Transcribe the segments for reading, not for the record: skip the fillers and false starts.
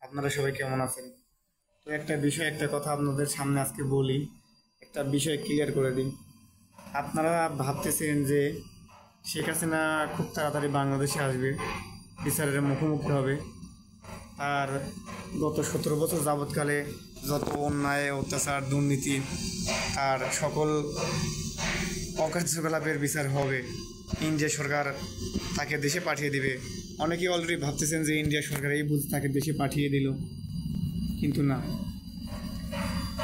আপনারা সবাই কেমন আছেন? তো একটা কথা আপনাদের সামনে আজকে বলি, একটা বিষয় ক্লিয়ার করে দিই। আপনারা ভাবতেছেন যে শেখ হাসিনা খুব তাড়াতাড়ি বাংলাদেশে আসবে, বিচারের মুখোমুখি হবে। আর গত 17 বছর যাবৎকালে যত অন্যায়, অত্যাচার, দুর্নীতি আর সকল অকার্যকলাপের বিচার হবে, ইন্ডিয়া সরকার তাকে দেশে পাঠিয়ে দিবে। অনেকেই অলরেডি ভাবতেছেন যে ইন্ডিয়া সরকার এই বুঝে তাকে দেশে পাঠিয়ে দিল, কিন্তু না,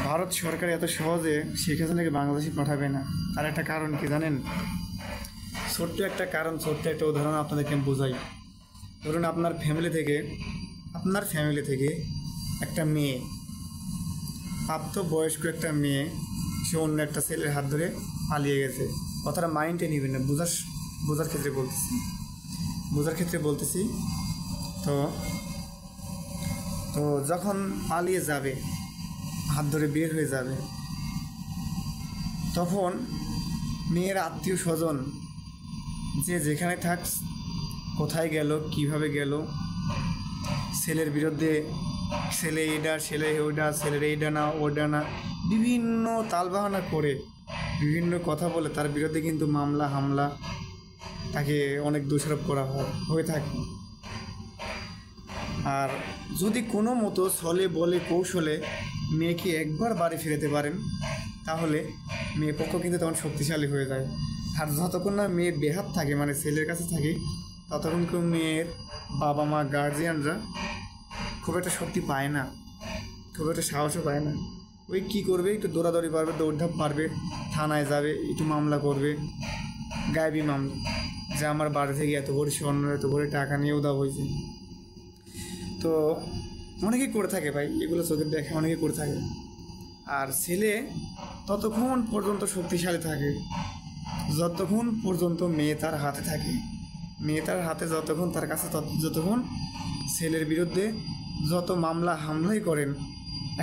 ভারত সরকার এত সহজে শেখ হাসিনাকে বাংলাদেশে পাঠাবে না। তার একটা কারণ কি জানেন? ছোট্ট একটা কারণ, ছোট্ট একটা উদাহরণ আপনাদেরকে আমি বোঝাই। ধরুন আপনার ফ্যামিলি থেকে একটা মেয়ে, প্রাপ্তবয়স্ক একটা মেয়ে, সে অন্য একটা ছেলের হাত ধরে পালিয়ে গেছে। কথাটা মাইন্ডে নেবেন না, বোঝার ক্ষেত্রে বলতেছি। তো তো যখন পালিয়ে যাবে, হাত ধরে বের হয়ে যাবে, তখন মেয়ের আত্মীয় স্বজন যে যেখানে থাক, কোথায় গেল, কিভাবে গেল, ছেলের বিরুদ্ধে ছেলে এইডা, ছেলে ওইডা, ছেলের এইডা না ওইডা না, বিভিন্ন তালবাহানা করে, বিভিন্ন কথা বলে তার বিরুদ্ধে কিন্তু মামলা হামলা, তাকে অনেক দোষারোপ করা হয়ে থাকে। আর যদি কোনো মতো ছলে বলে কৌশলে মেয়েকে একবার বাড়ি ফিরাতে পারেন, তাহলে মেয়ে পক্ষ কিন্তু তখন শক্তিশালী হয়ে যায়। আর যতক্ষণ না মেয়ে বেহাত থাকে, মানে ছেলের কাছে থাকে, ততক্ষণ কেউ মেয়ের বাবা মা গার্জিয়ানরা খুব একটা শক্তি পায় না, খুব একটা সাহসও পায় না। ওই কী করবে, একটু দৌড়াদৌড়ি পারবে, দৌড়ধাপ পারবে, থানায় যাবে, একটু মামলা করবে, গায়েবী মামলা, যে আমার বাড়ি থেকে এত ভরি স্বর্ণ, এত ভরি টাকা নিয়েও দেওয়া হয়েছে। তো অনেকেই করে থাকে ভাই, এগুলো চোখের দেখে অনেকেই করে থাকে। আর ছেলে ততক্ষণ পর্যন্ত শক্তিশালী থাকে যতক্ষণ পর্যন্ত মেয়ে তার হাতে থাকে। মেয়ে তার হাতে যতক্ষণ, তার কাছে যতক্ষণ, ছেলের বিরুদ্ধে যত মামলা হামলাই করেন,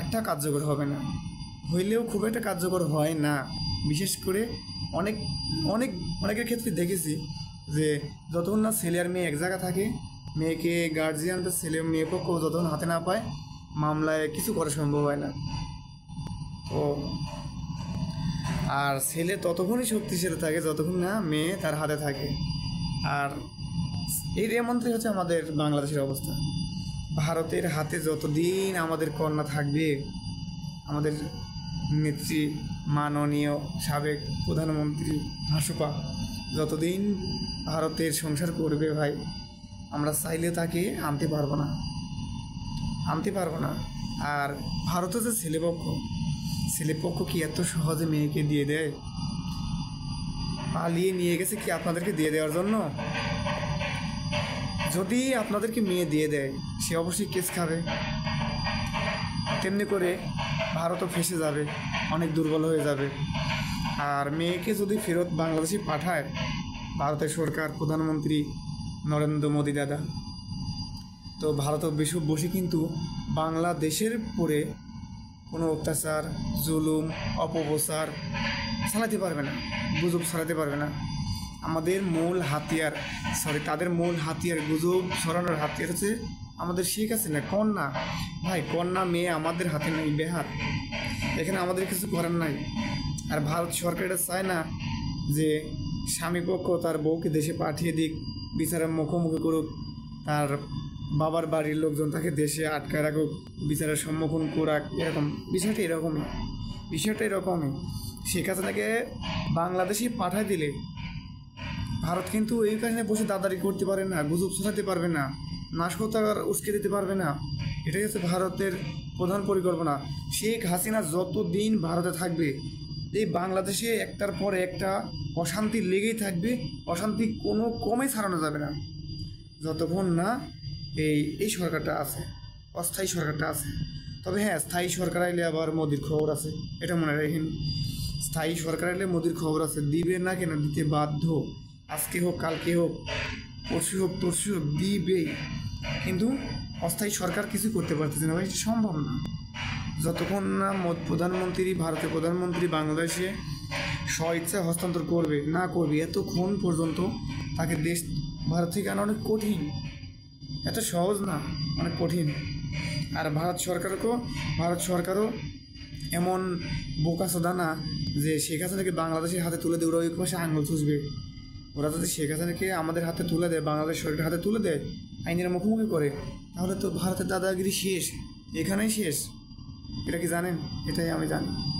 একটা কার্যকর হবে না, হইলেও খুব একটা কার্যকর হয় না। বিশেষ করে অনেকের ক্ষেত্রে দেখেছি যে যতক্ষণ না ছেলে আর মেয়ে এক জায়গা থাকে, মেয়েকে গার্জিয়ানদের ছেলে মেয়ে পক্ষ যতক্ষণ হাতে না পায়, মামলায় কিছু করা সম্ভব হয় না। তো আর ছেলে ততক্ষণই শক্তিশালী থাকে যতক্ষণ না মেয়ে তার হাতে থাকে। আর এমনটাই হচ্ছে আমাদের বাংলাদেশের অবস্থা। ভারতের হাতে যতদিন আমাদের কন্যা থাকবে, আমাদের নেত্রী মাননীয় সাবেক প্রধানমন্ত্রী হাসুপা যতদিন ভারতের সংসার করবে ভাই, আমরা চাইলে তাকে আনতে পারবো না। আর ভারতের যে ছেলেপক্ষ কি এত সহজে মেয়েকে দিয়ে দেয়? পালিয়ে নিয়ে গেছে কি আপনাদেরকে দিয়ে দেওয়ার জন্য? যদি আপনাদেরকে মেয়ে দিয়ে দেয়, সে অবশ্যই কেস খাবে। তেমনি করে ভারতও ফেঁসে যাবে, অনেক দুর্বল হয়ে যাবে। আর মেয়েকে যদি ফেরত বাংলাদেশে পাঠায় ভারতের সরকার, প্রধানমন্ত্রী নরেন্দ্র মোদী দাদা, তো ভারতের বসে কিন্তু বাংলাদেশের পরে কোনো অত্যাচার, জুলুম, অপপ্রচার চালাতে পারবে না, গুজব ছড়াতে পারবে না। তাদের মূল হাতিয়ার, গুজব ছড়ানোর হাতিয়ার হচ্ছে আমাদের শেখ হাসিনা কন্যা। ভাই, কন্যা মেয়ে আমাদের হাতে নেই, বেহাত, এখানে আমাদের কিছু করার নাই। আর ভারত সরকার এটা চায় না যে স্বামী পক্ষ তার বউকে দেশে পাঠিয়ে দিক, বিচারের মুখোমুখি করুক, তার বাবার বাড়ির লোকজন তাকে দেশে আটকায় রাখুক, বিচারের সম্মুখীন করাক। বিষয়টা এরকমই। শেখ হাসিনাকে বাংলাদেশে পাঠায় দিলে ভারত কিন্তু এই কারণে বসে দাদারি করতে পারে না, গুজব ছড়াতে পারবে না, নাশকতা উস্কে দিতে পারবে না। এটাই হচ্ছে ভারতের প্রধান পরিকল্পনা। শেখ হাসিনা যতদিন ভারতে থাকবে, এই বাংলাদেশে একটার পর একটা অশান্তি লেগেই থাকবে। অশান্তি কোনো কমে ছাড়ানো যাবে না যতক্ষণ না এই সরকারটা আছে, অস্থায়ী সরকারটা আছে। তবে হ্যাঁ, স্থায়ী সরকার আইলে আবার মোদির খবর আছে, এটা মনে রাখেন। স্থায়ী সরকার আইলে মোদির খবর আছে, দিবে না কেন, দিতে বাধ্য। আজকে হোক, কালকে হোক, পরশু হোক, তরশু হোক, দিবেই। কিন্তু অস্থায়ী সরকার কিছু করতে পারতেছে না ভাই, এটা সম্ভব না। যতক্ষণ না ভারতের প্রধানমন্ত্রী বাংলাদেশে স্বইচ্ছা হস্তান্তর না করবে, এতক্ষণ পর্যন্ত তাকে ভারত থেকে আনা অনেক কঠিন, এত সহজ না, অনেক কঠিন। আর ভারত সরকারও এমন বোকাচোদা না যে শেখ হাসিনাকে বাংলাদেশের হাতে তুলে দেয় ওরা ওই পাশে আঙুল চুষবে। ওরা যদি শেখ হাসিনাকে আমাদের হাতে তুলে দেয়, বাংলাদেশ সরকারের হাতে তুলে দেয়, আইনের মুখোমুখি করে, তাহলে তো ভারতের দাদাগিরি শেষ, এখানেই শেষ। এটা কি জানেন? এটাই আমি জানি।